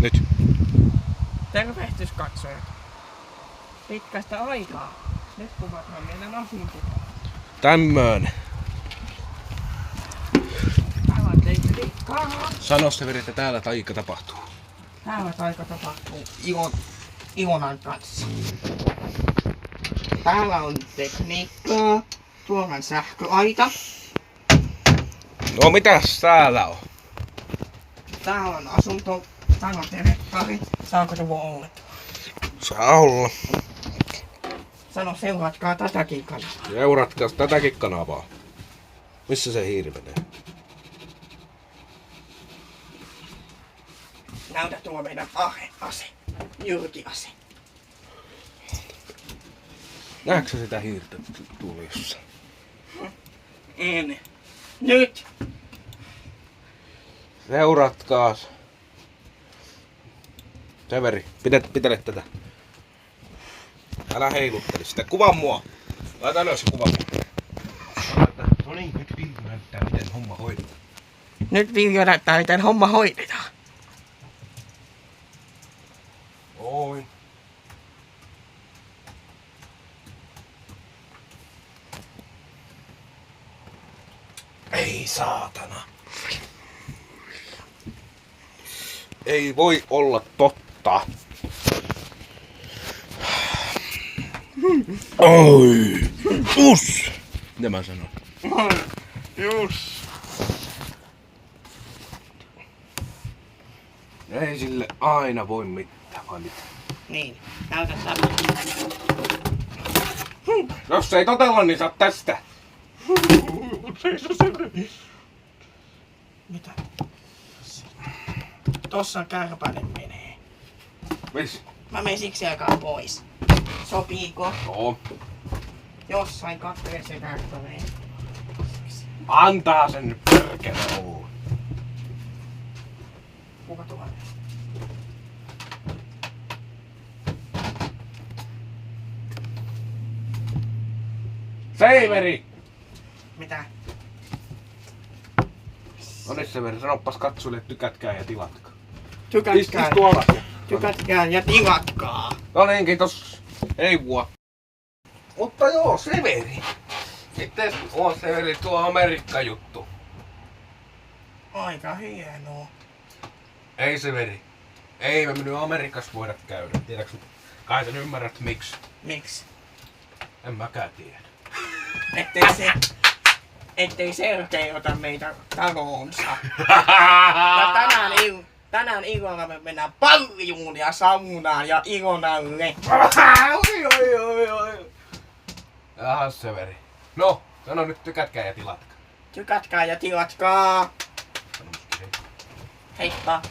Nyt. Tervehdys katsojat. Pitkästä aikaa. Nyt kuvataan meidän asuntoa. Tämmöön. Täällä on tehty rikkaa. Sano Severi, että täällä taika tapahtuu. Täällä taika tapahtuu Ilonan kanssa. Täällä on tekniikkaa. Tuolla on sähköaita. No mitäs täällä on? Täällä on asunto. Täällä on terekkari. Saako tuo olla? Saa olla. Sano, seuratkaa tätäkin kanavaa. Seuratkaa tätäkin kanavaa. Missä se hiiri menee? Näytä tuo meidän ase. Jyrkiase. Näetkö sä sitä hiirtä tuuliossa? En. Nyt! Seuratkaas. Severi, pitele tätä. Älä heiluttele sitä. Kuvaa mua. Laita ylös ja kuvaa mua. No niin, nyt Viljo näyttää miten homma hoidetaan. Nyt Viljo näyttää miten homma hoidetaan. Oi. Ei saatana. Ei voi olla totta. Oi. Us. Mitä mä sanon? Jus. Ei sille aina voi mitään, vai mitä? Niin, näytä tämä. Jos ei totella, niin saat tästä. Mitä? Tossa kärpänen menee. Miss? Mä menen siksi aikaa pois. Sopiiko? Joo. Jossain katteessa kärpänen. Antaa sen nyt perkele olla. Kuka tuolla? Severi! Mitä? No niin Severi, sanoppas katsojille, että tykätkää ja tilatkaa. Tykätkää. Istu alas. Tykätkää ja tilatkaa. No niin, kiitos. Ei vuo. Mutta joo, Severi. Sitten on Severi tuo Amerikka-juttu. Aika hienoa. Ei Severi. Ei me mennyt Amerikassa voida käydä. Tiedätkö, kai sen ymmärrät miksi? Miksi? En mäkään tiedä. Ettei Sergei ota meitä taloonsa. Ja tänään illalla me mennään paljuun ja saunaan ja Ilonalle. Oi. Jaha Severi. No, sano nyt tykätkää ja tilatkaa. Tykätkää ja tilatkaa. Sano muskin hei. Heippa.